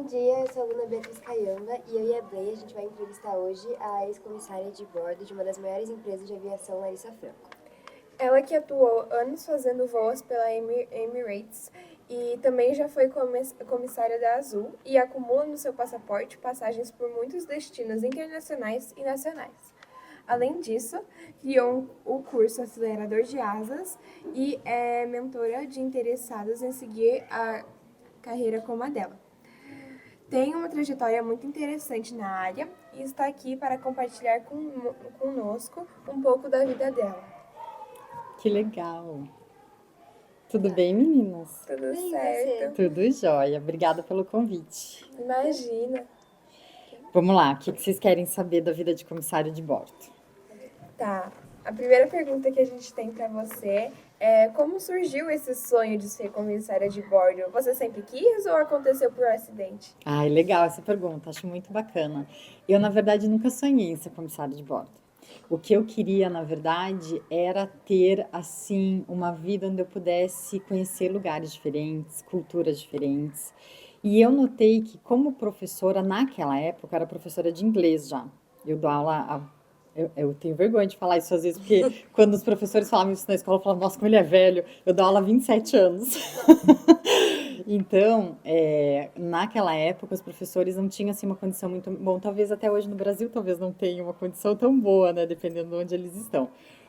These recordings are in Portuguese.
Bom dia, eu sou a aluna Beatriz Caiamba e eu e a Blay, a gente vai entrevistar hoje a ex-comissária de bordo de uma das maiores empresas de aviação, Larissa Franco. Ela que atuou anos fazendo voos pela Emirates e também já foi comissária da Azul e acumula no seu passaporte passagens por muitos destinos internacionais e nacionais. Além disso, criou o curso Acelerador de Asas e é mentora de interessados em seguir a carreira como a dela. Tem uma trajetória muito interessante na área e está aqui para compartilhar conosco um pouco da vida dela. Que legal! Tudo bem, meninas? Tudo Bem, certo. Tudo jóia. Obrigada pelo convite. Imagina. Vamos lá, o que vocês querem saber da vida de comissário de bordo? Tá. A primeira pergunta que a gente tem para você é como surgiu esse sonho de ser comissária de bordo? Você sempre quis ou aconteceu por acidente? Ai, legal essa pergunta, acho muito bacana. Eu, na verdade, nunca sonhei em ser comissário de bordo. O que eu queria, na verdade, era ter, assim, uma vida onde eu pudesse conhecer lugares diferentes, culturas diferentes. E eu notei que, como professora, naquela época, eu era professora de inglês já. Eu dou aula eu tenho vergonha de falar isso às vezes, porque quando os professores falavam isso na escola, eu falava, nossa, como ele é velho. Eu dou aula há 27 anos. Então, naquela época, os professores não tinham assim, uma condição muito bom. Talvez até hoje no Brasil, talvez não tenha uma condição tão boa, né? Dependendo de onde eles estão.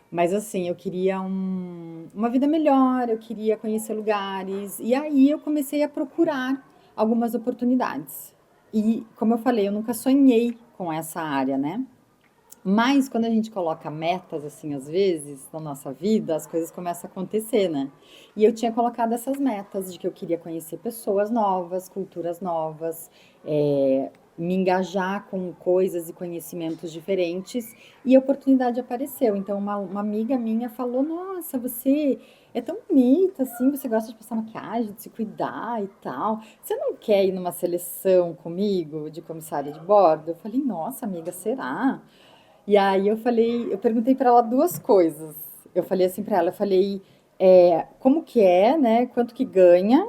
Mas assim, eu queria uma vida melhor, eu queria conhecer lugares. E aí eu comecei a procurar algumas oportunidades. E, como eu falei, eu nunca sonhei com essa área, né? Mas quando a gente coloca metas, assim, às vezes, na nossa vida, as coisas começam a acontecer, né? E eu tinha colocado essas metas de que eu queria conhecer pessoas novas, culturas novas, me engajar com coisas e conhecimentos diferentes, e a oportunidade apareceu. Então, uma amiga minha falou: Nossa, você é tão bonita, assim, você gosta de passar maquiagem, de se cuidar e tal. Você não quer ir numa seleção comigo de comissária de bordo? Eu falei: Nossa, amiga, será? E aí eu perguntei para ela duas coisas. Eu falei assim para ela, eu falei, como que é, né? Quanto que ganha?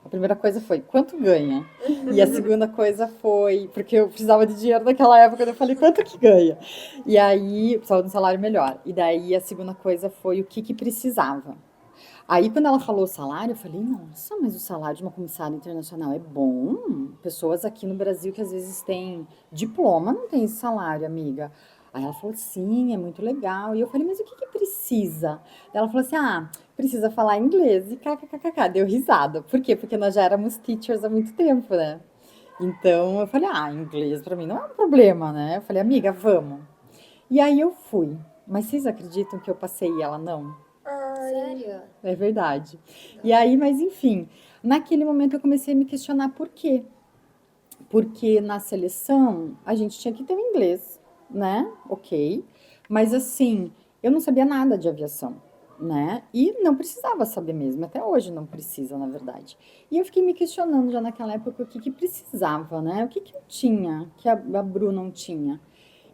A primeira coisa foi, quanto ganha? E a segunda coisa foi, porque eu precisava de dinheiro naquela época, eu falei, quanto que ganha? E aí, eu precisava de um salário melhor. E daí a segunda coisa foi o que que precisava. Aí, quando ela falou o salário, eu falei, nossa, mas o salário de uma comissária internacional é bom? Pessoas aqui no Brasil que às vezes têm diploma não têm esse salário, amiga. Aí ela falou, sim, é muito legal. E eu falei, mas o que que precisa? Ela falou assim, precisa falar inglês. E kkkk, deu risada. Por quê? Porque nós já éramos teachers há muito tempo, né? Então eu falei, inglês pra mim não é um problema, né? Eu falei, amiga, vamos. E aí eu fui. Mas vocês acreditam que eu passei e ela não? Ai, Sério? É verdade. E aí, mas enfim, naquele momento eu comecei a me questionar por quê. Porque na seleção a gente tinha que ter o inglês, né? Ok. Mas assim, eu não sabia nada de aviação, né? E não precisava saber mesmo, até hoje não precisa, na verdade. E eu fiquei me questionando já naquela época o que que precisava, né? O que que eu tinha que a Bru não tinha.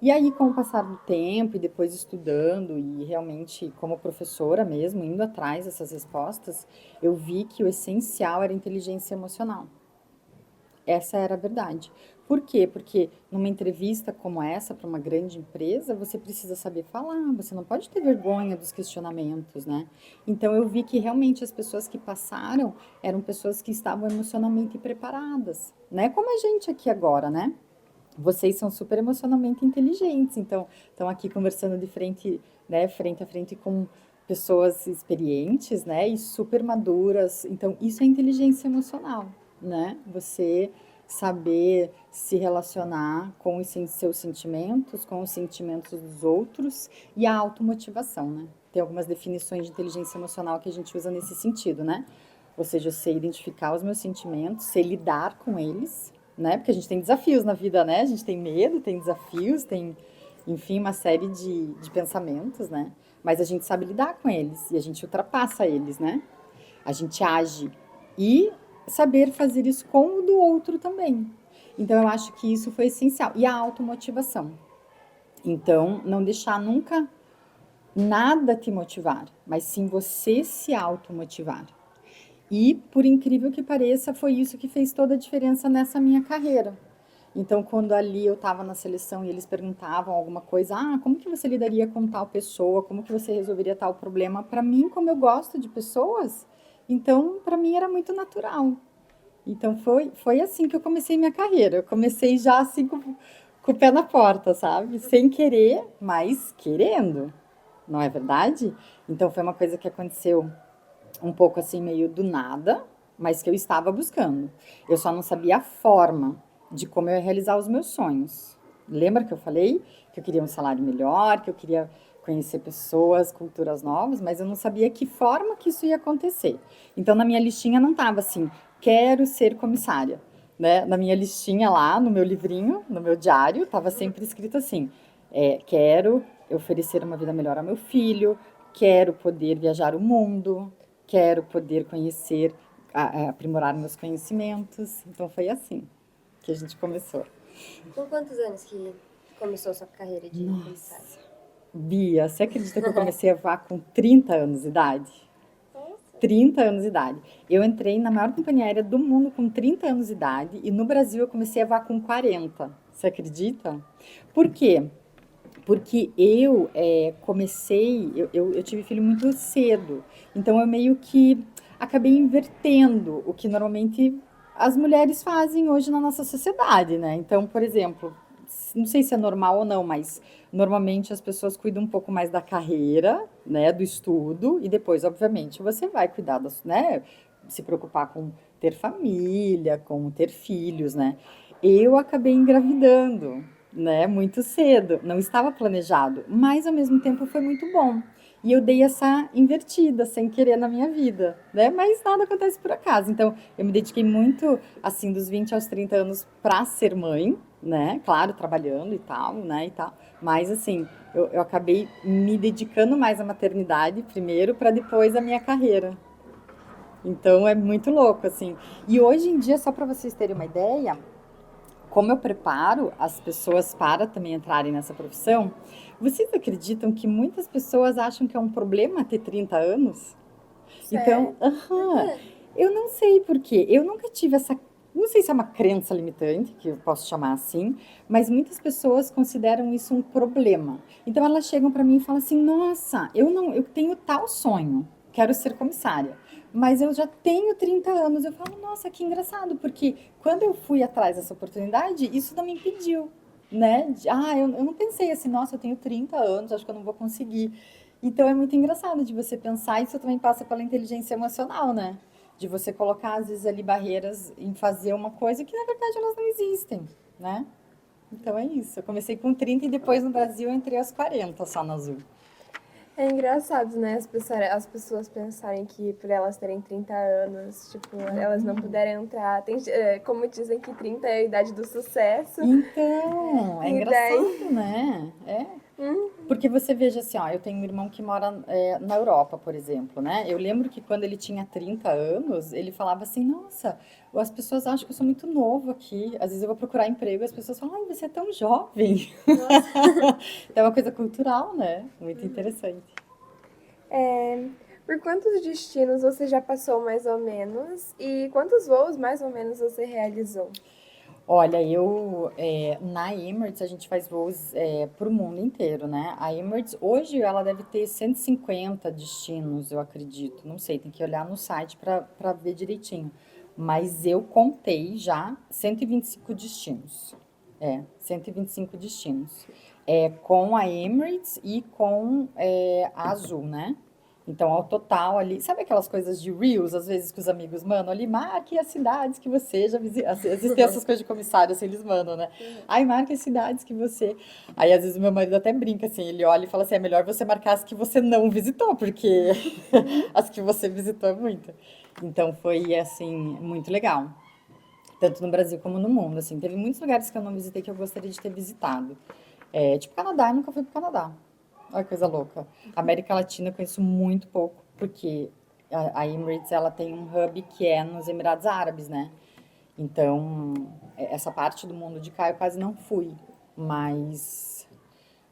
E aí, com o passar do tempo e depois estudando e realmente como professora mesmo, indo atrás dessas respostas, eu vi que o essencial era inteligência emocional. Essa era a verdade. Por quê? Porque numa entrevista como essa, para uma grande empresa, você precisa saber falar, você não pode ter vergonha dos questionamentos, né? Então eu vi que realmente as pessoas que passaram eram pessoas que estavam emocionalmente preparadas, né? Como a gente aqui agora, né? Vocês são super emocionalmente inteligentes, então estão aqui conversando de frente, né, frente a frente com pessoas experientes, né, e super maduras. Então isso é inteligência emocional, né? Você saber se relacionar com os seus sentimentos, com os sentimentos dos outros e a automotivação, né? Tem algumas definições de inteligência emocional que a gente usa nesse sentido, né? Ou seja, eu sei identificar os meus sentimentos, sei lidar com eles, né? Porque a gente tem desafios na vida, né? A gente tem medo, tem desafios, tem, enfim, uma série de pensamentos, né? Mas a gente sabe lidar com eles e a gente ultrapassa eles, né? A gente age e saber fazer isso com o do outro também. Então, eu acho que isso foi essencial. E a automotivação. Então, não deixar nunca nada te motivar, mas sim você se automotivar. E, por incrível que pareça, foi isso que fez toda a diferença nessa minha carreira. Então, quando ali eu estava na seleção e eles perguntavam alguma coisa, como que você lidaria com tal pessoa? Como que você resolveria tal problema? Para mim, como eu gosto de pessoas, então, para mim era muito natural. Então, foi assim que eu comecei minha carreira. Eu comecei já assim com o pé na porta, sabe? Sem querer, mas querendo, não é verdade? Então, foi uma coisa que aconteceu um pouco assim, meio do nada, mas que eu estava buscando. Eu só não sabia a forma de como eu ia realizar os meus sonhos. Lembra que eu falei que eu queria um salário melhor, que eu queria conhecer pessoas, culturas novas, mas eu não sabia que forma que isso ia acontecer. Então, na minha listinha não estava assim, quero ser comissária. Né? Na minha listinha lá, no meu livrinho, no meu diário, estava sempre escrito assim, quero oferecer uma vida melhor ao meu filho, quero poder viajar o mundo, quero poder conhecer, aprimorar meus conhecimentos. Então foi assim que a gente começou. Com quantos anos que começou sua carreira de comissária? Nossa, Bia, você acredita que eu comecei a voar com 30 anos de idade? Nossa. 30 anos de idade. Eu entrei na maior companhia aérea do mundo com 30 anos de idade e no Brasil eu comecei a voar com 40. Você acredita? Por quê? Porque eu comecei, eu tive filho muito cedo, então eu meio que acabei invertendo o que normalmente as mulheres fazem hoje na nossa sociedade, né? Então, por exemplo, não sei se é normal ou não, mas normalmente as pessoas cuidam um pouco mais da carreira, né, do estudo, e depois, obviamente, você vai cuidar das, né, se preocupar com ter família, com ter filhos, né? Eu acabei engravidando, né, muito cedo, não estava planejado, mas ao mesmo tempo foi muito bom. E eu dei essa invertida sem querer na minha vida, né? Mas nada acontece por acaso. Então, eu me dediquei muito, assim, dos 20 aos 30 anos para ser mãe, né? Claro, trabalhando e tal, né? E tal. Mas, assim, eu acabei me dedicando mais à maternidade primeiro, para depois a minha carreira. Então, é muito louco, assim. E hoje em dia, só para vocês terem uma ideia, como eu preparo as pessoas para também entrarem nessa profissão, vocês acreditam que muitas pessoas acham que é um problema ter 30 anos? Então, Sério? Por quê? eu não sei por quê. Eu nunca tive essa. Não sei se é uma crença limitante, que eu posso chamar assim, mas muitas pessoas consideram isso um problema. Então elas chegam para mim e falam assim: "Nossa, eu tenho tal sonho, quero ser comissária, mas eu já tenho 30 anos". Eu falo: "Nossa, que engraçado, porque quando eu fui atrás dessa oportunidade, isso não me impediu, né? Eu não pensei assim: "Nossa, eu tenho 30 anos, acho que eu não vou conseguir". Então é muito engraçado de você pensar, isso também passa pela inteligência emocional, né? De você colocar, às vezes, ali barreiras em fazer uma coisa que, na verdade, elas não existem, né? Então é isso. Eu comecei com 30 e depois no Brasil eu entrei aos 40 só na Azul. É engraçado, né? As pessoas pensarem que por elas terem 30 anos, tipo, elas não puderem entrar. Como dizem que 30 é a idade do sucesso. Então, é E daí. engraçado, né? Porque você veja assim, ó, eu tenho um irmão que mora na Europa, por exemplo, né? Eu lembro que quando ele tinha 30 anos, ele falava assim, nossa, as pessoas acham que eu sou muito novo aqui. Às vezes eu vou procurar emprego e as pessoas falam, ai, você é tão jovem. Nossa. Então é uma coisa cultural, né? Muito interessante. É, por quantos destinos você já passou mais ou menos? E quantos voos mais ou menos você realizou? Olha, na Emirates a gente faz voos para o mundo inteiro, né? A Emirates hoje ela deve ter 150 destinos, eu acredito. Não sei, tem que olhar no site para ver direitinho. Mas eu contei já 125 destinos. 125 destinos. Com a Emirates e com a Azul, né? Então, ao total ali, sabe aquelas coisas de Reels, às vezes que os amigos mandam ali, marque as cidades que você já visitou. Existem essas coisas de comissário, assim, eles mandam, né? Ai, marque as cidades que você. Aí, às vezes, o meu marido até brinca, assim, ele olha e fala assim: é melhor você marcar as que você não visitou, porque as que você visitou é muito. Então, foi, assim, muito legal. Tanto no Brasil como no mundo, assim. Teve muitos lugares que eu não visitei que eu gostaria de ter visitado. Tipo, Canadá, eu nunca fui pro Canadá. Olha que coisa louca. América Latina eu conheço muito pouco, porque a Emirates ela tem um hub que é nos Emirados Árabes, né? Então, essa parte do mundo de cá eu quase não fui, mas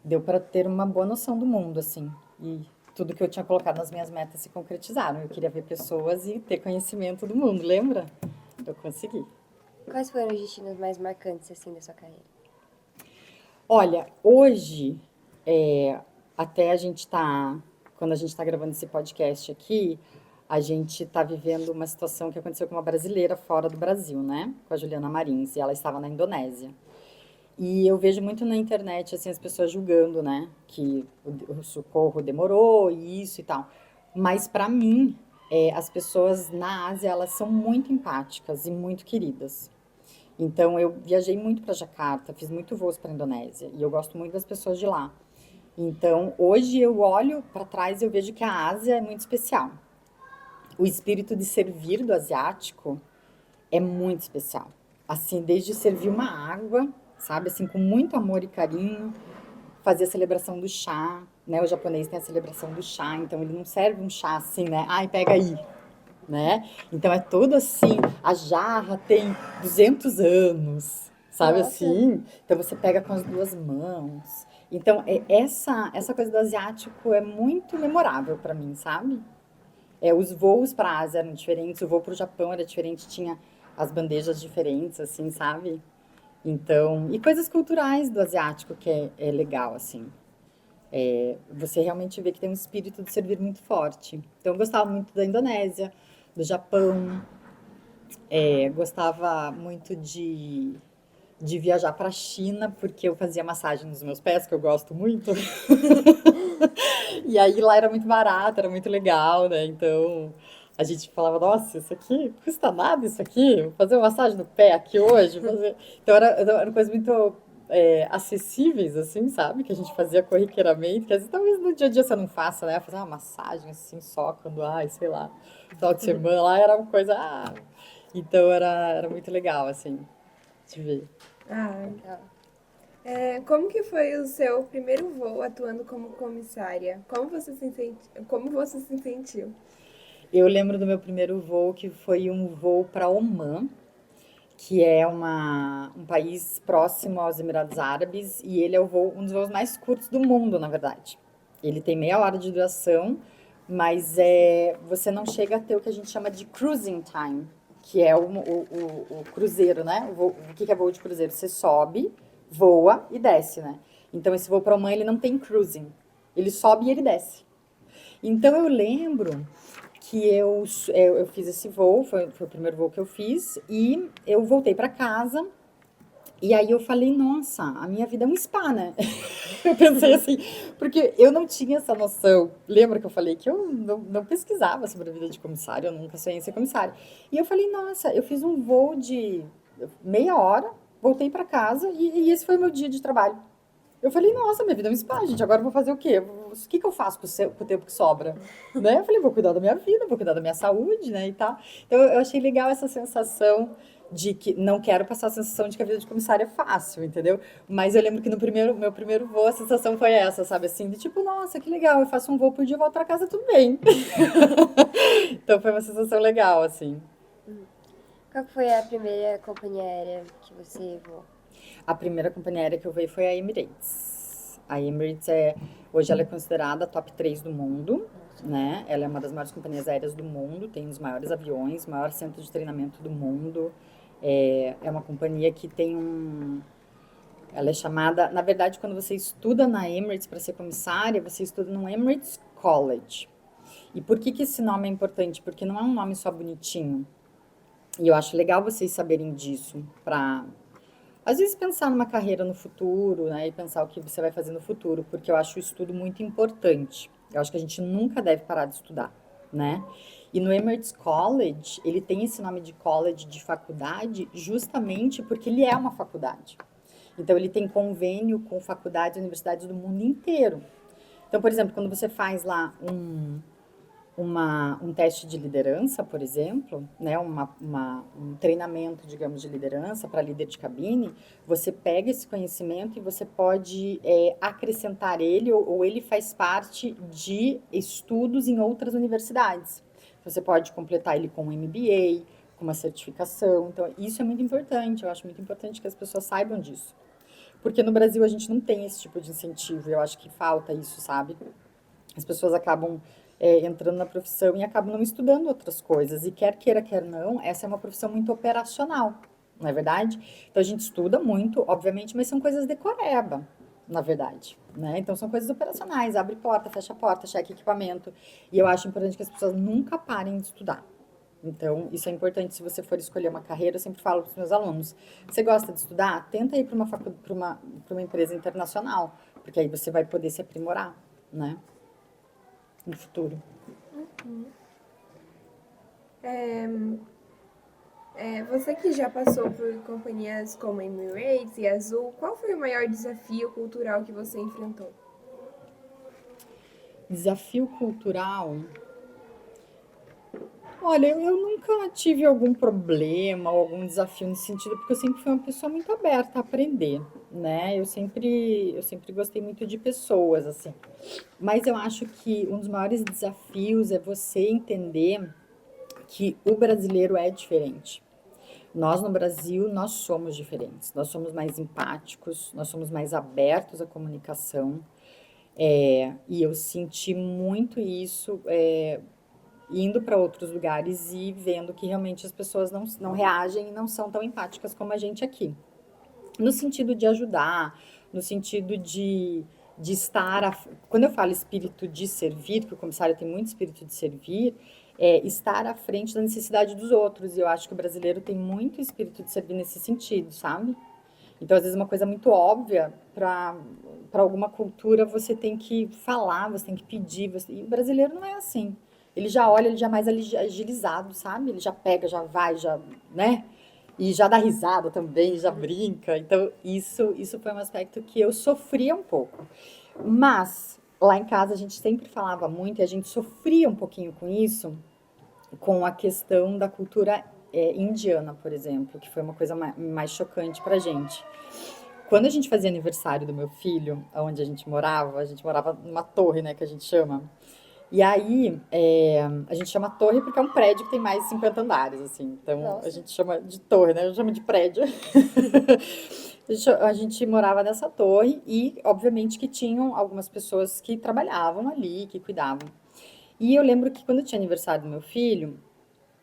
deu para ter uma boa noção do mundo, assim. E tudo que eu tinha colocado nas minhas metas se concretizaram. Eu queria ver pessoas e ter conhecimento do mundo, lembra? Eu consegui. Quais foram os destinos mais marcantes, assim, da sua carreira? Olha, hoje, até a gente tá, quando a gente está gravando esse podcast aqui, a gente está vivendo uma situação que aconteceu com uma brasileira fora do Brasil, né? Com a Juliana Marins, e ela estava na Indonésia. E eu vejo muito na internet, assim, as pessoas julgando, né? Que o socorro demorou, e isso e tal. Mas para mim, as pessoas na Ásia, elas são muito empáticas e muito queridas. Então, eu viajei muito para Jacarta, fiz muito voos para a Indonésia, e eu gosto muito das pessoas de lá. Então, hoje eu olho para trás e eu vejo que a Ásia é muito especial. O espírito de servir do asiático é muito especial. Assim, desde servir uma água, sabe, assim, com muito amor e carinho, fazer a celebração do chá, né? O japonês tem a celebração do chá, então ele não serve um chá assim, né? Ai, pega aí, né? Então é todo assim, a jarra tem 200 anos, sabe Nossa, assim? Então você pega com as duas mãos. Então, essa coisa do asiático é muito memorável para mim, sabe? Os voos para a Ásia eram diferentes, o voo para o Japão era diferente, tinha as bandejas diferentes, assim, sabe? Então, e coisas culturais do asiático que é legal, assim. Você realmente vê que tem um espírito de servir muito forte. Então, eu gostava muito da Indonésia, do Japão, gostava muito de viajar para a China, porque eu fazia massagem nos meus pés, que eu gosto muito. E aí lá era muito barato, era muito legal, né? Então a gente falava, nossa, isso aqui custa nada, isso aqui, vou fazer uma massagem no pé aqui hoje. Então era coisas muito acessíveis, assim, sabe? Que a gente fazia corriqueiramente, que às vezes talvez no dia a dia você não faça, né? Fazer uma massagem assim só quando, ai, sei lá, final de semana lá era uma coisa. Então era muito legal, assim, de ver. Ah, legal. como que foi o seu primeiro voo atuando como comissária? Como você se sentiu? Eu lembro do meu primeiro voo, que foi um voo para Omã, que é um país próximo aos Emirados Árabes, e ele é um dos voos mais curtos do mundo, na verdade. Ele tem meia hora de duração, mas você não chega a ter o que a gente chama de cruising time, que é o cruzeiro, né? O que é voo de cruzeiro? Você sobe, voa e desce, né? Então, esse voo para Oman, ele não tem cruising. Ele sobe e ele desce. Então, eu lembro que eu fiz esse voo, foi o primeiro voo que eu fiz, e eu voltei para casa, e aí eu falei, nossa, a minha vida é um spa, né? Eu pensei assim, porque eu não tinha essa noção. Lembra que eu falei que eu não pesquisava sobre a vida de comissário, eu nunca sonhei em ser comissário. E eu falei, nossa, eu fiz um voo de meia hora, voltei para casa, e esse foi o meu dia de trabalho. Eu falei, nossa, minha vida é um spa, gente, agora eu vou fazer o quê? O que que eu faço com o tempo que sobra? Né? Eu falei, vou cuidar da minha vida, vou cuidar da minha saúde, né, e tal. Então, eu achei legal essa sensação de que não quero passar a sensação de que a vida de comissária é fácil, entendeu? Mas eu lembro que no meu primeiro voo, a sensação foi essa, sabe, assim, de tipo, nossa, que legal, eu faço um voo por dia, volto pra casa, tudo bem. Então, foi uma sensação legal, assim. Qual que foi a primeira companhia aérea que você voou? A primeira companhia aérea que eu veio foi a Emirates. A Emirates hoje ela é considerada a top 3 do mundo, né? Ela é uma das maiores companhias aéreas do mundo, tem os maiores aviões, o maior centro de treinamento do mundo. É uma companhia que tem ela é chamada, na verdade, quando você estuda na Emirates para ser comissária, você estuda no Emirates College. E por que esse nome é importante? Porque não é um nome só bonitinho. E eu acho legal vocês saberem disso, para às vezes pensar numa carreira no futuro, né, e pensar o que você vai fazer no futuro, porque eu acho o estudo muito importante. Eu acho que a gente nunca deve parar de estudar, né? E no Emirates College, ele tem esse nome de college, de faculdade, justamente porque ele é uma faculdade. Então, ele tem convênio com faculdades e universidades do mundo inteiro. Então, por exemplo, quando você faz lá um teste de liderança, por exemplo, né, um treinamento, digamos, de liderança para líder de cabine, você pega esse conhecimento e você pode acrescentar ele ou ele faz parte de estudos em outras universidades. Você pode completar ele com um MBA, com uma certificação. Então, isso é muito importante. Eu acho muito importante que as pessoas saibam disso. Porque no Brasil a gente não tem esse tipo de incentivo. Eu acho que falta isso, sabe? As pessoas acabam entrando na profissão e acabam não estudando outras coisas. E quer queira, quer não, essa é uma profissão muito operacional, não é verdade? Então a gente estuda muito, obviamente, mas são coisas decoreba, na verdade, né? Então são coisas operacionais, abre porta, checa equipamento. E eu acho importante que as pessoas nunca parem de estudar. Então, isso é importante se você for escolher uma carreira, eu sempre falo para os meus alunos, você gosta de estudar? Tenta ir para uma empresa internacional, porque aí você vai poder se aprimorar, né? No futuro. Você que já passou por companhias como Emirates e Azul, qual foi o maior desafio cultural que você enfrentou? Desafio cultural. Olha, eu nunca tive algum problema ou algum desafio nesse sentido, porque eu sempre fui uma pessoa muito aberta a aprender, né? Eu sempre gostei muito de pessoas, assim. Mas eu acho que um dos maiores desafios é você entender que o brasileiro é diferente. Nós no Brasil, nós somos diferentes. Nós somos mais empáticos, nós somos mais abertos à comunicação. E eu senti muito isso indo para outros lugares e vendo que realmente as pessoas não reagem e não são tão empáticas como a gente aqui. No sentido de ajudar, no sentido de estar. Quando eu falo espírito de servir, que o comissário tem muito espírito de servir, é estar à frente da necessidade dos outros. E eu acho que o brasileiro tem muito espírito de servir nesse sentido, sabe? Então, às vezes, uma coisa muito óbvia para alguma cultura você tem que falar, você tem que pedir. E o brasileiro não é assim. Ele já olha, ele já é mais agilizado, sabe? Ele já pega, já vai, já, né? E já dá risada também, já brinca. Então, isso foi um aspecto que eu sofria um pouco. Mas, lá em casa, a gente sempre falava muito e a gente sofria um pouquinho com isso, com a questão da cultura indiana, por exemplo, que foi uma coisa mais chocante pra gente. Quando a gente fazia aniversário do meu filho, onde a gente morava numa torre, né, que a gente chama. E aí, a gente chama torre porque é um prédio que tem mais de 50 andares, assim. Então, a Nossa. gente chama de torre, né? Eu chamo de prédio. A gente morava nessa torre e, obviamente, que tinham algumas pessoas que trabalhavam ali, que cuidavam. E eu lembro que quando tinha aniversário do meu filho,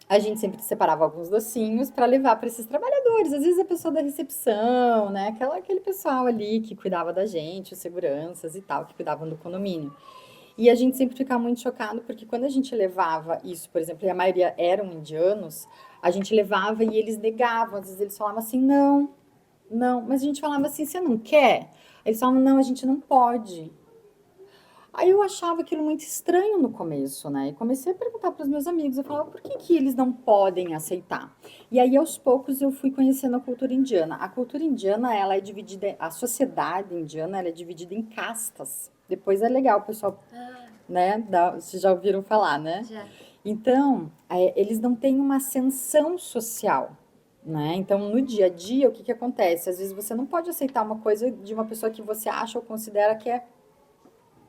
a gente sempre separava alguns docinhos para levar para esses trabalhadores. Às vezes a pessoa da recepção, né? Aquele pessoal ali que cuidava da gente, os seguranças e tal, que cuidavam do condomínio. E a gente sempre ficava muito chocado, porque quando a gente levava isso, por exemplo, e a maioria eram indianos, a gente levava e eles negavam. Às vezes eles falavam assim, não, não. Mas a gente falava assim, você não quer? Eles falavam, não, a gente não pode. Aí eu achava aquilo muito estranho no começo, né? E comecei a perguntar para os meus amigos, eu falava, por que que eles não podem aceitar? E aí, aos poucos, eu fui conhecendo a cultura indiana. A cultura indiana, ela é dividida, a sociedade indiana, ela é dividida em castas. Depois é legal, o pessoal, né? Vocês já ouviram falar, né? Já. Então, eles não têm uma ascensão social, né? Então, no dia a dia, o que que acontece? Às vezes você não pode aceitar uma coisa de uma pessoa que você acha ou considera que é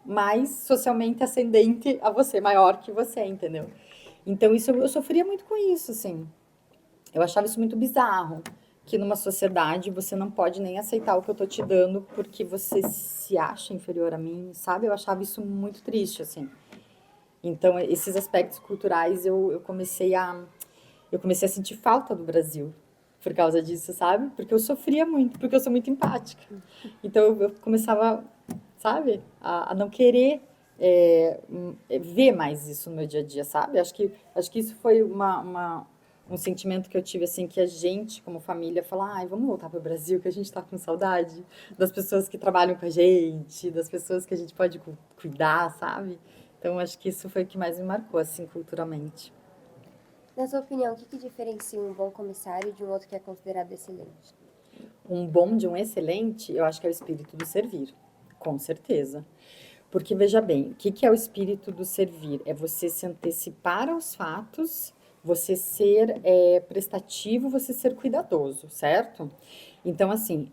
mais socialmente ascendente a você, maior que você, entendeu? Então, isso eu sofria muito com isso, assim. Eu achava isso muito bizarro, que numa sociedade você não pode nem aceitar o que eu tô te dando porque você se acha inferior a mim, sabe? Eu achava isso muito triste, assim. Então, esses aspectos culturais eu comecei a sentir falta do Brasil por causa disso, sabe? Porque eu sofria muito, porque eu sou muito empática. Então, eu começava, sabe, a não querer ver mais isso no meu dia a dia, sabe? Acho que isso foi um sentimento que eu tive, assim, que a gente, como família, fala, ai, vamos voltar para o Brasil, que a gente tá com saudade das pessoas que trabalham com a gente, das pessoas que a gente pode cuidar, sabe? Então, acho que isso foi o que mais me marcou, assim, culturalmente. Na sua opinião, o que que diferencia um bom comissário de um outro que é considerado excelente? Um bom de um excelente, eu acho que é o espírito do servir, com certeza. Porque, veja bem, o que que é o espírito do servir? É você se antecipar aos fatos, você ser prestativo, você ser cuidadoso, certo? Então, assim,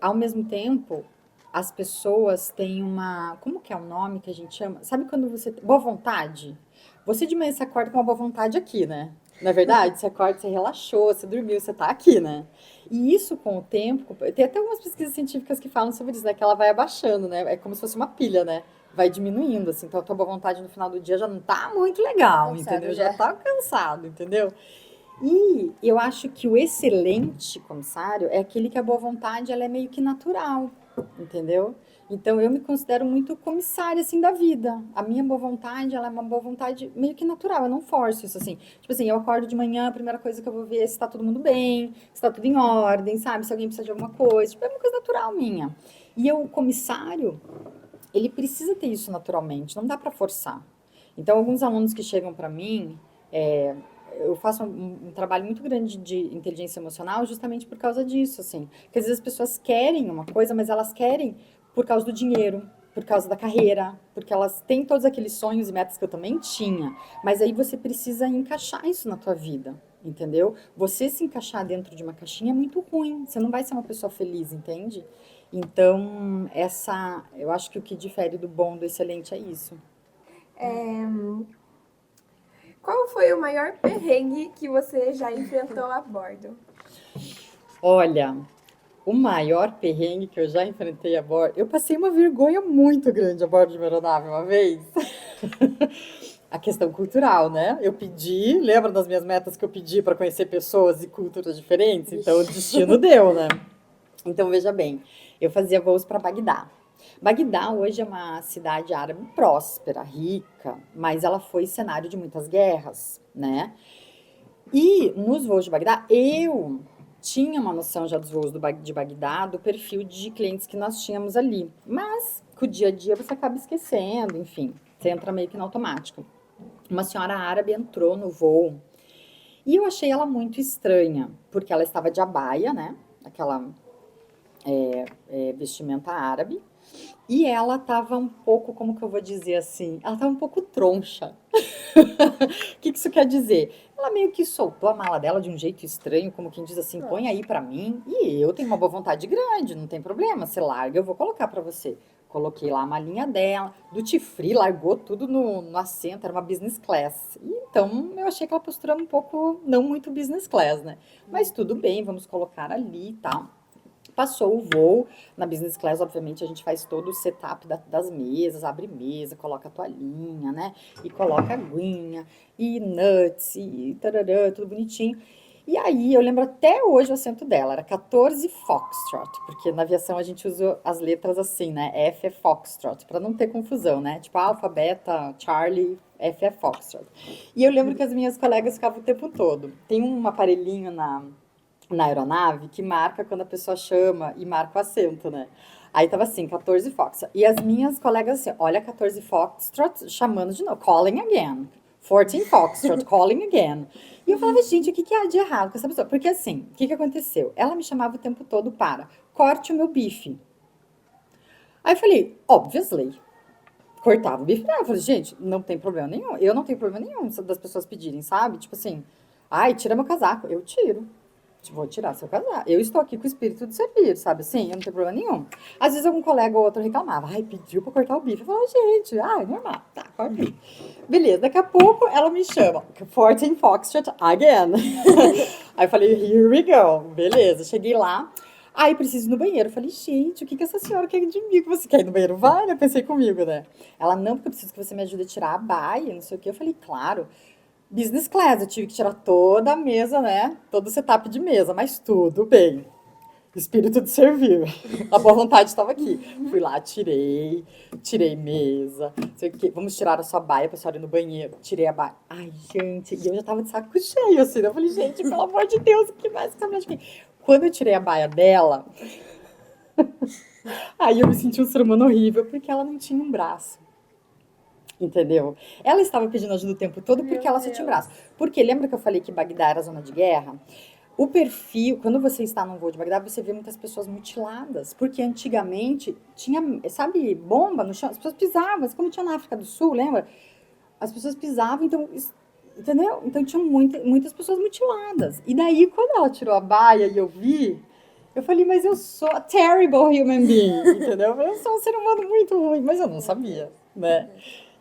ao mesmo tempo, as pessoas têm uma. Como que é o nome que a gente chama? Sabe quando você. Boa vontade? Você de manhã se acorda com uma boa vontade aqui, né? Na verdade, você acorda, você relaxou, você dormiu, você tá aqui, né? E isso com o tempo, tem até algumas pesquisas científicas que falam sobre isso, né? Que ela vai abaixando, né? É como se fosse uma pilha, né? vai diminuindo, assim. Então, a tua boa vontade no final do dia já não tá muito legal, Cansado entendeu? já. Já tá cansado, entendeu? E eu acho que o excelente comissário é aquele que a boa vontade, ela é meio que natural, entendeu? Então, eu me considero muito comissária, assim, da vida. A minha boa vontade, ela é uma boa vontade meio que natural, eu não forço isso, assim. Tipo assim, eu acordo de manhã, a primeira coisa que eu vou ver é se tá todo mundo bem, se tá tudo em ordem, sabe? Se alguém precisa de alguma coisa. Tipo, é uma coisa natural minha. E eu, o comissário, ele precisa ter isso naturalmente, não dá para forçar. Então, alguns alunos que chegam para mim, eu faço um trabalho muito grande de inteligência emocional justamente por causa disso, assim. Porque às vezes as pessoas querem uma coisa, mas elas querem por causa do dinheiro, por causa da carreira, porque elas têm todos aqueles sonhos e metas que eu também tinha, mas aí você precisa encaixar isso na tua vida, entendeu? Você se encaixar dentro de uma caixinha é muito ruim, você não vai ser uma pessoa feliz, entende? Então, eu acho que o que difere do bom do excelente é isso. Qual foi o maior perrengue que você já enfrentou a bordo? Olha, o maior perrengue que eu já enfrentei a bordo, eu passei uma vergonha muito grande a bordo de uma aeronave uma vez. A questão cultural, né? Eu pedi, lembra das minhas metas que eu pedi para conhecer pessoas e culturas diferentes? Então, o destino deu, né? Então, veja bem, eu fazia voos para Bagdá. Bagdá hoje é uma cidade árabe próspera, rica, mas ela foi cenário de muitas guerras, né? E nos voos de Bagdá, eu tinha uma noção já dos voos de Bagdá, do perfil de clientes que nós tínhamos ali. Mas, com o dia a dia, você acaba esquecendo, enfim, você entra meio que no automático. Uma senhora árabe entrou no voo e eu achei ela muito estranha, porque ela estava de abaia, né? Aquela vestimenta árabe. E ela estava um pouco, como que eu vou dizer assim? Ela estava um pouco troncha. O que isso quer dizer? Ela meio que soltou a mala dela de um jeito estranho, como quem diz assim, põe aí pra mim. E eu tenho uma boa vontade grande, não tem problema. Você larga, eu vou colocar pra você. Coloquei lá a malinha dela, duty free, largou tudo no assento, era uma business class. E então eu achei aquela postura um pouco, não muito business class, né? Mas tudo bem, vamos colocar ali e tal. Passou o voo, na business class, obviamente, a gente faz todo o setup das mesas, abre mesa, coloca a toalhinha, né? E coloca aguinha, e nuts, e tararã, tudo bonitinho. E aí, eu lembro até hoje o assento dela, era 14 Foxtrot, porque na aviação a gente usa as letras assim, né? F é Foxtrot, para não ter confusão, né? Tipo, Alpha, Beta, Charlie, F é Foxtrot. E eu lembro que as minhas colegas ficavam o tempo todo. Tem um aparelhinho na aeronave que marca quando a pessoa chama e marca o assento, né? Aí tava assim, 14 Foxtrot. E as minhas colegas assim, olha 14 Foxtrot chamando de novo, calling again. 14 Foxtrot, calling again. E eu falava, gente, o que há de errado com essa pessoa? Porque assim, o que aconteceu? Ela me chamava o tempo todo para, corte o meu bife. Aí eu falei, obviously. Cortava o bife dela. Eu falei, gente, não tem problema nenhum. Eu não tenho problema nenhum das pessoas pedirem, sabe? Tipo assim, ai, tira meu casaco. Eu tiro. Vou tirar seu casaco. Eu estou aqui com o espírito de servir, sabe? Sim, eu não tenho problema nenhum. Às vezes algum colega ou outro reclamava. Ai, pediu pra cortar o bife. Eu falava, gente, normal. Tá, corta o bife. Beleza, daqui a pouco ela me chama. 14 Foxtrot again. Aí eu falei, here we go. Beleza, cheguei lá. Aí preciso ir no banheiro. Eu falei, gente, o que essa senhora quer de mim? Você quer ir no banheiro? Vai, né? Pensei comigo, né? Ela, não, porque eu preciso que você me ajude a tirar a baia, não sei o quê. Eu falei, claro. Business class, eu tive que tirar toda a mesa, né? Todo o setup de mesa, mas tudo bem. Espírito de servir. A boa vontade estava aqui. Fui lá, tirei mesa. Sei o quê. Vamos tirar a sua baia pra senhora ir no banheiro. Tirei a baia. Ai, gente, e eu já tava de saco cheio, assim. Eu falei, gente, pelo amor de Deus, o que mais que tá me achando? Quando eu tirei a baia dela, aí eu me senti um ser humano horrível, porque ela não tinha um braço. Entendeu? Ela estava pedindo ajuda o tempo todo porque ela só tinha um braço. Porque lembra que eu falei que Bagdá era zona de guerra? O perfil, quando você está num voo de Bagdá, você vê muitas pessoas mutiladas. Porque antigamente tinha, sabe, bomba no chão. As pessoas pisavam, como tinha na África do Sul, lembra? As pessoas pisavam, então, entendeu? Então tinham muitas pessoas mutiladas. E daí, quando ela tirou a baia e eu vi, eu falei, mas eu sou a terrible human being, entendeu? Eu sou um ser humano muito ruim, mas eu não sabia, né?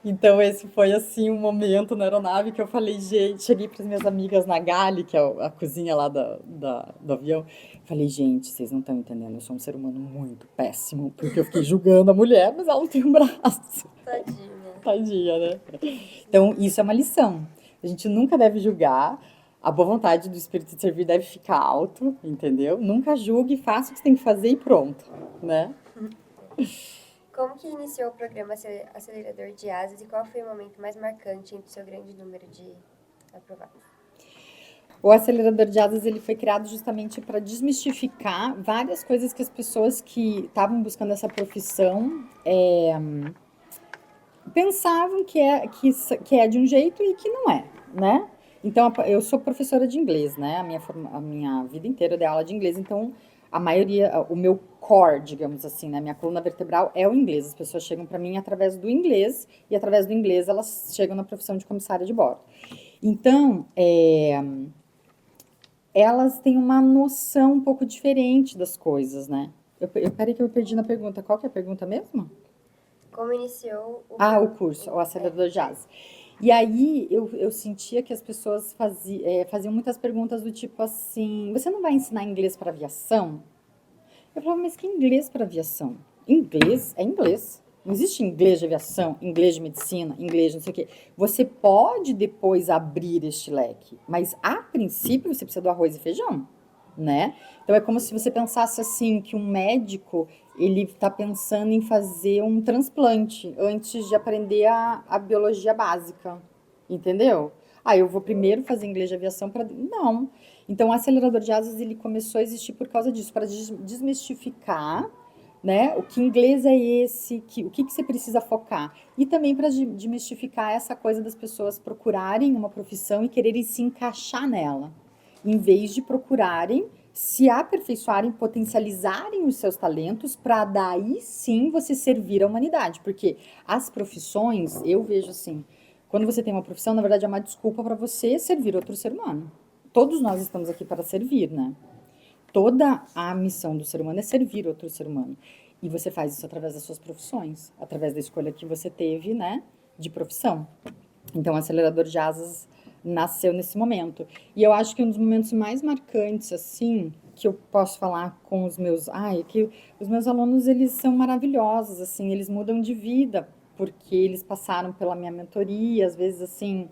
Então, esse foi, assim, um momento na aeronave que eu falei, gente, cheguei para as minhas amigas na Galley, que é a cozinha lá do avião, falei, gente, vocês não estão entendendo, eu sou um ser humano muito péssimo, porque eu fiquei julgando a mulher, mas ela não tem um braço. Tadinha. Tadinha, né? Então, isso é uma lição. A gente nunca deve julgar, a boa vontade do espírito de servir deve ficar alto, entendeu? Nunca julgue, faça o que você tem que fazer e pronto, né? Como que iniciou o programa Acelerador de Asas e qual foi o momento mais marcante entre o seu grande número de aprovados? O acelerador de asas ele foi criado justamente para desmistificar várias coisas que as pessoas que estavam buscando essa profissão pensavam que é de um jeito e que não é, né? Então, eu sou professora de inglês, né? A minha vida inteira eu dei aula de inglês, então a maioria, o meu core, digamos assim, né? Minha coluna vertebral é o inglês. As pessoas chegam para mim através do inglês e através do inglês elas chegam na profissão de comissária de bordo. Então, elas têm uma noção um pouco diferente das coisas, né? Peraí que eu perdi na pergunta. Qual que é a pergunta mesmo? Como iniciou o O curso, o acelerador de asas. E aí eu sentia que as pessoas faziam muitas perguntas do tipo assim, você não vai ensinar inglês para aviação? Eu falava, mas que inglês para aviação? Inglês é inglês. Não existe inglês de aviação, inglês de medicina, inglês de não sei o quê. Você pode depois abrir este leque, mas a princípio você precisa do arroz e feijão, né? Então é como se você pensasse assim, que um médico, ele está pensando em fazer um transplante antes de aprender a biologia básica, entendeu? Eu vou primeiro fazer inglês de aviação para... Não. Então, o acelerador de asas, ele começou a existir por causa disso, para desmistificar, né, o que inglês é esse, o que você precisa focar. E também para desmistificar essa coisa das pessoas procurarem uma profissão e quererem se encaixar nela, em vez de procurarem se aperfeiçoarem, potencializarem os seus talentos para daí sim você servir a humanidade. Porque as profissões, eu vejo assim, quando você tem uma profissão, na verdade é uma desculpa para você servir outro ser humano. Todos nós estamos aqui para servir, né? Toda a missão do ser humano é servir outro ser humano. E você faz isso através das suas profissões, através da escolha que você teve, né, de profissão. Então, o acelerador de asas nasceu nesse momento. E eu acho que um dos momentos mais marcantes, assim, que eu posso falar com os meus... que os meus alunos, eles são maravilhosos, assim, eles mudam de vida, porque eles passaram pela minha mentoria, às vezes, assim,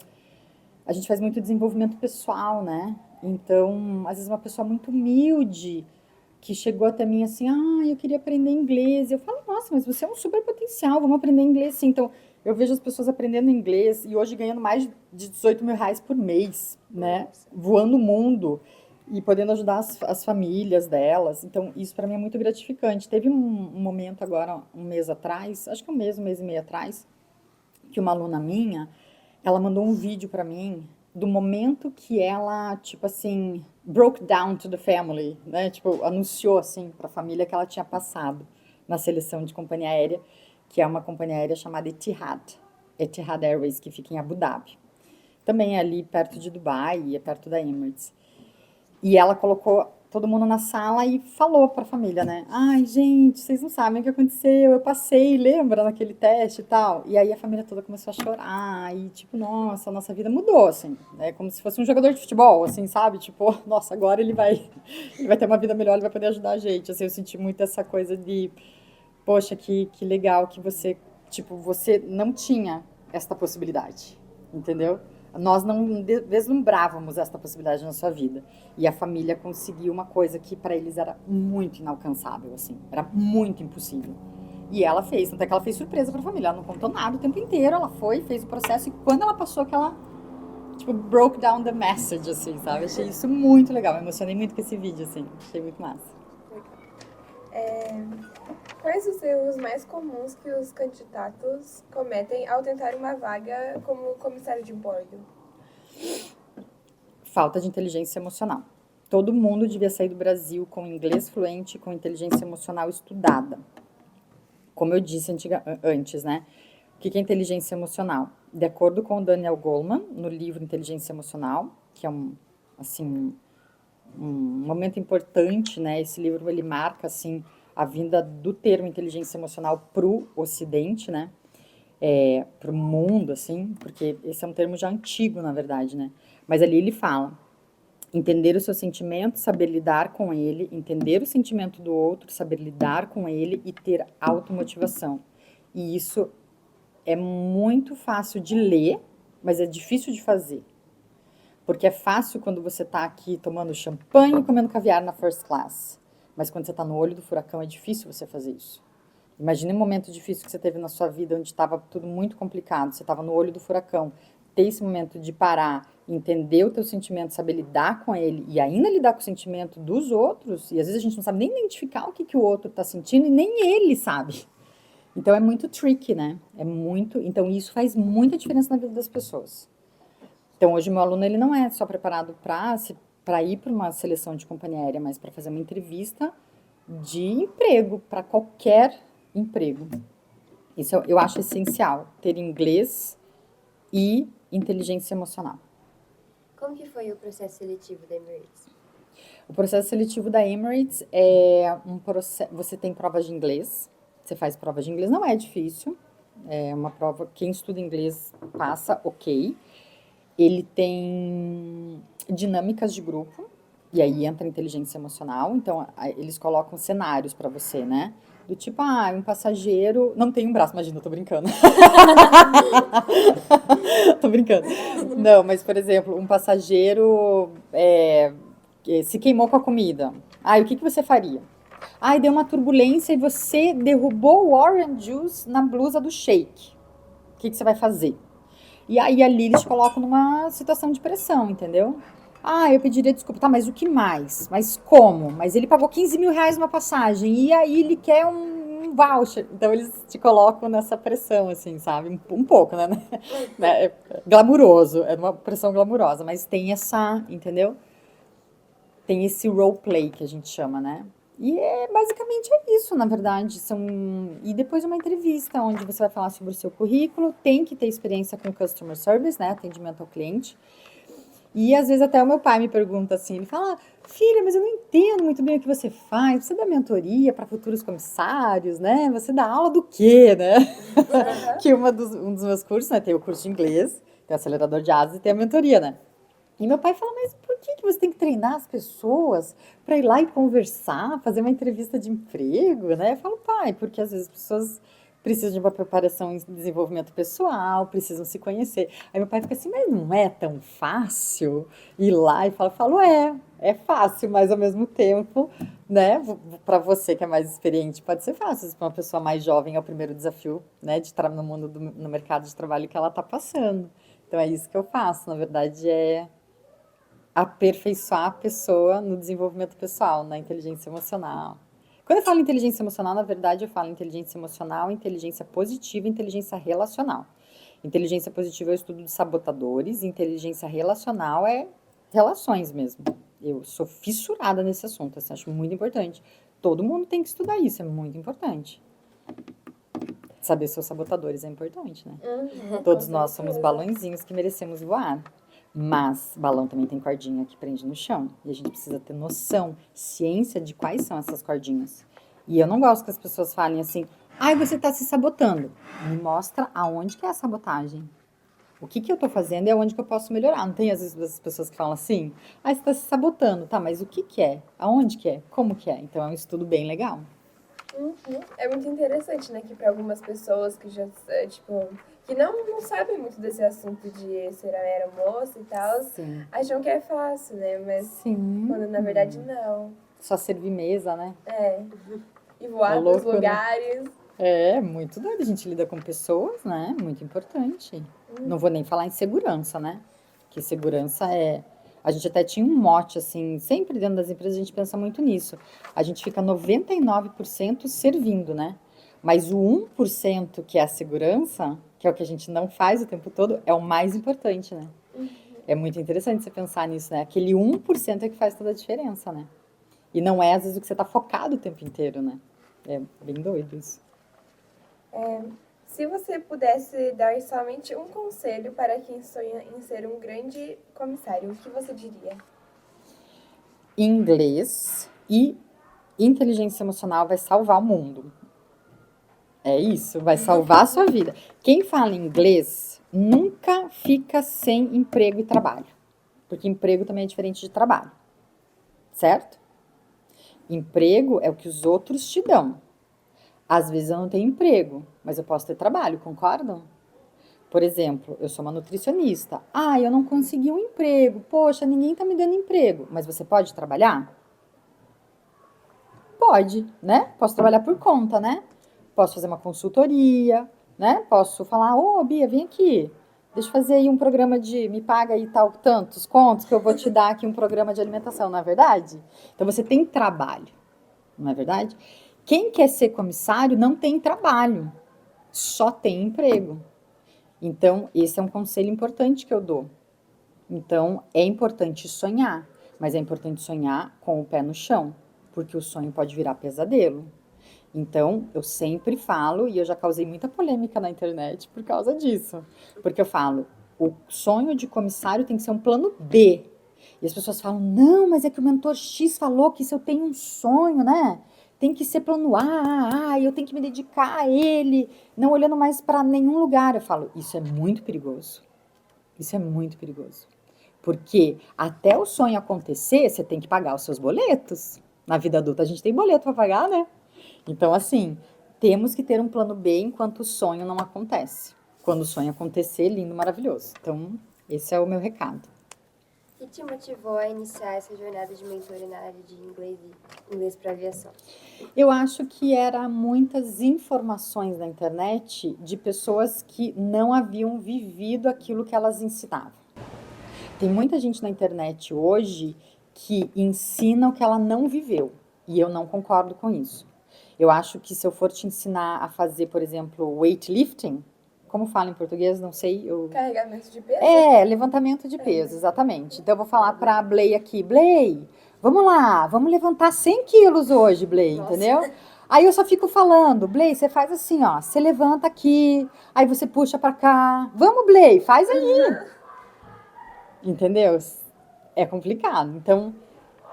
a gente faz muito desenvolvimento pessoal, né? Então, às vezes uma pessoa muito humilde que chegou até mim assim, eu queria aprender inglês. Eu falo, nossa, mas você é um super potencial, vamos aprender inglês sim. Então, eu vejo as pessoas aprendendo inglês e hoje ganhando mais de 18 mil reais por mês, né? Voando o mundo e podendo ajudar as famílias delas. Então, isso para mim é muito gratificante. Teve um momento agora, um mês atrás, acho que um mês e meio atrás, que uma aluna minha, ela mandou um vídeo para mim do momento que ela, tipo assim, broke down to the family, né? Tipo, anunciou assim para a família que ela tinha passado na seleção de companhia aérea, que é uma companhia aérea chamada Etihad Airways, que fica em Abu Dhabi. Também é ali perto de Dubai, é perto da Emirates. E ela colocou todo mundo na sala e falou para a família, né? Ai, gente, vocês não sabem o que aconteceu, eu passei, lembra naquele teste e tal? E aí a família toda começou a chorar e tipo, nossa, a nossa vida mudou, assim, né? Como se fosse um jogador de futebol, assim, sabe? Tipo, nossa, agora ele vai ter uma vida melhor, ele vai poder ajudar a gente. Assim, eu senti muito essa coisa de, poxa, que legal que você, tipo, você não tinha esta possibilidade, entendeu? Nós não deslumbrávamos esta possibilidade na sua vida. E a família conseguiu uma coisa que para eles era muito inalcançável, assim. Era muito impossível. E ela fez, tanto é que ela fez surpresa para a família. Ela não contou nada o tempo inteiro, ela foi, fez o processo. E quando ela passou, que ela, tipo, broke down the message, assim, sabe? Achei isso muito legal. Me emocionei muito com esse vídeo, assim. Achei muito massa. Quais os erros mais comuns que os candidatos cometem ao tentar uma vaga como comissário de bordo? Falta de inteligência emocional. Todo mundo devia sair do Brasil com inglês fluente, com inteligência emocional estudada. Como eu disse antes, né? O que é inteligência emocional? De acordo com o Daniel Goleman, no livro Inteligência Emocional, que é um momento importante, né? Esse livro, ele marca, assim, a vinda do termo inteligência emocional para o Ocidente, né? para o mundo, assim, porque esse é um termo já antigo, na verdade, né? Mas ali ele fala entender o seu sentimento, saber lidar com ele, entender o sentimento do outro, saber lidar com ele e ter automotivação. E isso é muito fácil de ler, mas é difícil de fazer. Porque é fácil quando você está aqui tomando champanhe e comendo caviar na first class. Mas quando você está no olho do furacão, é difícil você fazer isso. Imagine um momento difícil que você teve na sua vida, onde estava tudo muito complicado, você estava no olho do furacão. Ter esse momento de parar, entender o teu sentimento, saber lidar com ele e ainda lidar com o sentimento dos outros, e às vezes a gente não sabe nem identificar o que o outro está sentindo e nem ele sabe. Então é muito tricky, né? Então isso faz muita diferença na vida das pessoas. Então hoje meu aluno ele não é só preparado para ir para uma seleção de companhia aérea, mas para fazer uma entrevista de emprego, para qualquer emprego. Isso eu acho essencial, ter inglês e inteligência emocional. Como que foi o processo seletivo da Emirates? O processo seletivo da Emirates é um processo. Você tem provas de inglês, você faz provas de inglês, não é difícil. É uma prova, quem estuda inglês passa, ok. Ele tem dinâmicas de grupo, e aí entra a inteligência emocional. Então, eles colocam cenários para você, né? Do tipo, um passageiro. Não tem um braço, imagina, eu tô brincando. Tô brincando. Não, mas, por exemplo, um passageiro se queimou com a comida. O que você faria? Deu uma turbulência e você derrubou o orange juice na blusa do shake. O que você vai fazer? E aí ali eles colocam numa situação de pressão, entendeu? Eu pediria desculpa. Tá, mas o que mais? Mas como? Mas ele pagou 15 mil reais numa passagem e aí ele quer um voucher. Então eles te colocam nessa pressão, assim, sabe? Um pouco, né? É glamuroso, é uma pressão glamurosa, mas tem essa, entendeu? Tem esse roleplay que a gente chama, né? E basicamente isso, na verdade. E depois uma entrevista, onde você vai falar sobre o seu currículo, tem que ter experiência com customer service, né? Atendimento ao cliente. E às vezes até o meu pai me pergunta assim, ele fala, filha, mas eu não entendo muito bem o que você faz. Você dá mentoria para futuros comissários, né? Você dá aula do quê, né? Que um dos meus cursos, né? Tem o curso de inglês, tem o acelerador de asas e tem a mentoria, né? E meu pai fala, mas por que você tem que treinar as pessoas para ir lá e conversar, fazer uma entrevista de emprego, né? Eu falo, pai, porque às vezes as pessoas precisam de uma preparação em desenvolvimento pessoal, precisam se conhecer. Aí meu pai fica assim, mas não é tão fácil ir lá e falo, é fácil, mas ao mesmo tempo, né, para você que é mais experiente, pode ser fácil, para uma pessoa mais jovem é o primeiro desafio, né, de estar no mercado de trabalho que ela está passando. Então é isso que eu faço, na verdade é aperfeiçoar a pessoa no desenvolvimento pessoal, na inteligência emocional. Quando eu falo inteligência emocional, na verdade eu falo inteligência emocional, inteligência positiva e inteligência relacional. Inteligência positiva é o estudo de sabotadores, inteligência relacional é relações mesmo. Eu sou fissurada nesse assunto, assim, acho muito importante. Todo mundo tem que estudar isso, é muito importante. Saber seus sabotadores é importante, né? Todos nós somos balãozinhos que merecemos voar. Mas balão também tem cordinha que prende no chão. E a gente precisa ter noção, ciência de quais são essas cordinhas. E eu não gosto que as pessoas falem assim, você está se sabotando. Me mostra aonde que é a sabotagem. O que eu estou fazendo e aonde que eu posso melhorar. Não tem às vezes as pessoas que falam assim, você está se sabotando. Tá, mas o que é? Aonde que é? Como que é? Então é um estudo bem legal. É muito interessante, né, que para algumas pessoas que já, que não sabem muito desse assunto de ser aeromoça e tal, acham que é fácil, né, mas quando na verdade não. Só servir mesa, né? E voar nos lugares. Né? Muito doido, a gente lida com pessoas, né, muito importante. Não vou nem falar em segurança, né, que segurança a gente até tinha um mote, assim, sempre dentro das empresas a gente pensa muito nisso. A gente fica 99% servindo, né? Mas o 1% que é a segurança, que é o que a gente não faz o tempo todo, é o mais importante, né? É muito interessante você pensar nisso, né? Aquele 1% é que faz toda a diferença, né? E não é, às vezes, o que você tá focado o tempo inteiro, né? É bem doido isso. Se você pudesse dar somente um conselho para quem sonha em ser um grande comissário, o que você diria? Inglês e inteligência emocional vai salvar o mundo. É isso, vai salvar a sua vida. Quem fala inglês nunca fica sem emprego e trabalho. Porque emprego também é diferente de trabalho. Certo? Emprego é o que os outros te dão. Às vezes eu não tenho emprego, mas eu posso ter trabalho, concordam? Por exemplo, eu sou uma nutricionista. Ah, eu não consegui um emprego. Poxa, ninguém tá me dando emprego. Mas você pode trabalhar? Pode, né? Posso trabalhar por conta, né? Posso fazer uma consultoria, né? Posso falar, ô, Bia, vem aqui. Deixa eu fazer aí um programa de me paga aí tal tantos contos que eu vou te dar aqui um programa de alimentação, não é verdade? Então você tem trabalho, não é verdade? Quem quer ser comissário não tem trabalho, só tem emprego. Então, esse é um conselho importante que eu dou. Então, é importante sonhar, mas é importante sonhar com o pé no chão, porque o sonho pode virar pesadelo. Então, eu sempre falo, e eu já causei muita polêmica na internet por causa disso, porque eu falo, o sonho de comissário tem que ser um plano B. E as pessoas falam, não, mas é que o mentor X falou que se eu tenho um sonho, né? Tem que ser plano A, eu tenho que me dedicar a ele, não olhando mais para nenhum lugar. Eu falo, isso é muito perigoso. Isso é muito perigoso. Porque até o sonho acontecer, você tem que pagar os seus boletos. Na vida adulta a gente tem boleto para pagar, né? Então, assim, temos que ter um plano B enquanto o sonho não acontece. Quando o sonho acontecer, lindo, maravilhoso. Então, esse é o meu recado. O que te motivou a iniciar essa jornada de mentoria na área de inglês para aviação? Eu acho que era muitas informações na internet de pessoas que não haviam vivido aquilo que elas ensinavam. Tem muita gente na internet hoje que ensina o que ela não viveu. E eu não concordo com isso. Eu acho que se eu for te ensinar a fazer, por exemplo, weightlifting, como fala em português, não sei. Carregamento de peso? Levantamento de peso, exatamente. Então eu vou falar para a Blay aqui, Blay, vamos lá, vamos levantar 100 quilos hoje, Blay, entendeu? Aí eu só fico falando, Blay, você faz assim, ó, você levanta aqui, aí você puxa para cá. Vamos, Blay, faz aí. Entendeu? É complicado. Então,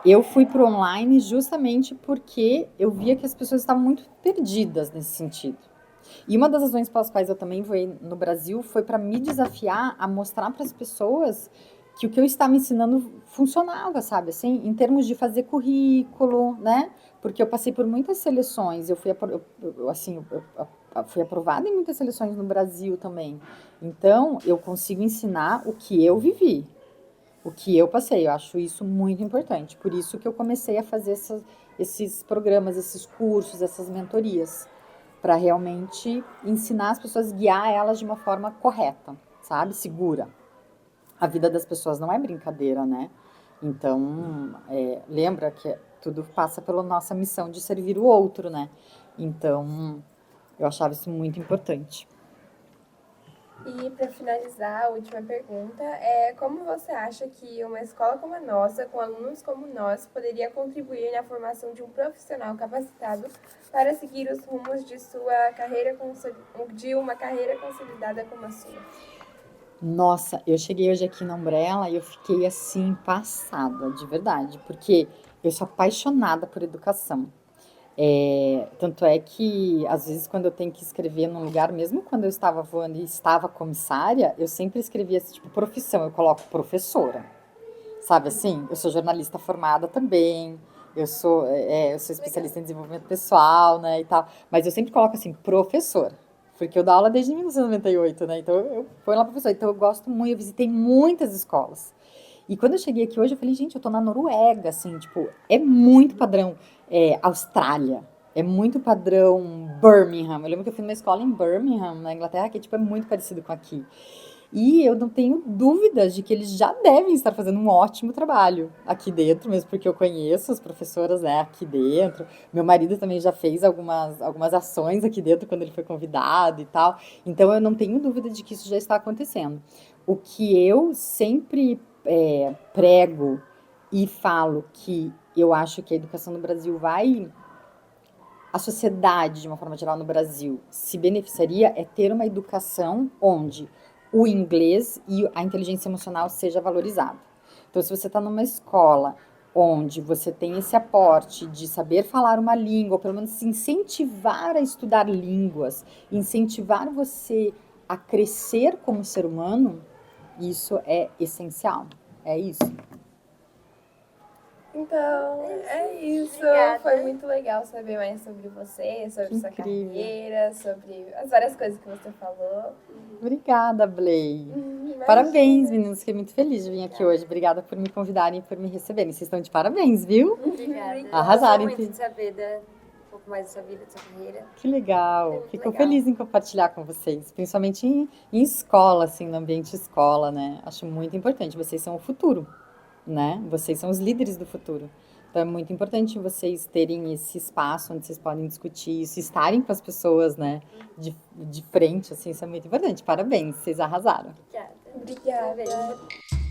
eu fui pro online justamente porque eu via que as pessoas estavam muito perdidas nesse sentido. E uma das razões pelas quais eu também fui no Brasil foi para me desafiar a mostrar para as pessoas que o que eu estava ensinando funcionava, sabe? Assim, em termos de fazer currículo, né? Porque eu passei por muitas seleções, eu fui aprovada em muitas seleções no Brasil também. Então, eu consigo ensinar o que eu vivi, o que eu passei. Eu acho isso muito importante. Por isso que eu comecei a fazer esses programas, esses cursos, essas mentorias, para realmente ensinar as pessoas, guiar elas de uma forma correta, sabe? Segura. A vida das pessoas não é brincadeira, né? Então, lembra que tudo passa pela nossa missão de servir o outro, né? Então, eu achava isso muito importante. E para finalizar, a última pergunta é como você acha que uma escola como a nossa, com alunos como nós, poderia contribuir na formação de um profissional capacitado para seguir os rumos de sua carreira de uma carreira consolidada como a sua? Nossa, eu cheguei hoje aqui na Umbrella e eu fiquei assim passada, de verdade, porque eu sou apaixonada por educação. Tanto é que, às vezes, quando eu tenho que escrever num lugar, mesmo quando eu estava voando e estava comissária, eu sempre escrevia esse tipo, profissão, eu coloco professora, sabe assim? Eu sou jornalista formada também, eu sou especialista em desenvolvimento pessoal, né, e tal, mas eu sempre coloco assim, professora, porque eu dou aula desde 1998, né, então eu fui lá professora, então eu gosto muito, eu visitei muitas escolas. E quando eu cheguei aqui hoje, eu falei, gente, eu tô na Noruega, assim, tipo, é muito padrão Austrália, é muito padrão Birmingham. Eu lembro que eu fui numa escola em Birmingham, na Inglaterra, que tipo, é muito parecido com aqui. E eu não tenho dúvidas de que eles já devem estar fazendo um ótimo trabalho aqui dentro, mesmo porque eu conheço as professoras, né, aqui dentro. Meu marido também já fez algumas ações aqui dentro quando ele foi convidado e tal. Então eu não tenho dúvida de que isso já está acontecendo. O que eu sempre prego e falo que eu acho que a educação no Brasil a sociedade, de uma forma geral, no Brasil, se beneficiaria é ter uma educação onde o inglês e a inteligência emocional seja valorizado. Então, se você está numa escola onde você tem esse aporte de saber falar uma língua, ou pelo menos se incentivar a estudar línguas, incentivar você a crescer como ser humano, isso é essencial. É isso. Então, é isso. Obrigada. Foi muito legal saber mais sobre você, sobre sua Incrível. carreira, sobre as várias coisas que você falou. Obrigada, Blay. Imagina. Parabéns, meninos. Fiquei muito feliz de vir aqui hoje. Obrigada por me convidarem e por me receberem. Vocês estão de parabéns, viu? Obrigada. Arrasaram, Gostou muito enfim. de saber um pouco mais da sua vida, da sua carreira. Que legal. Muito Fico legal. feliz em compartilhar com vocês, principalmente em escola, assim, no ambiente escola, né? Acho muito importante. Vocês são o futuro, né? Vocês são os líderes do futuro. Então é muito importante vocês terem esse espaço onde vocês podem discutir isso, estarem com as pessoas, né? De frente, assim, isso é muito importante. Parabéns, vocês arrasaram. Obrigada. Obrigada. Beijo.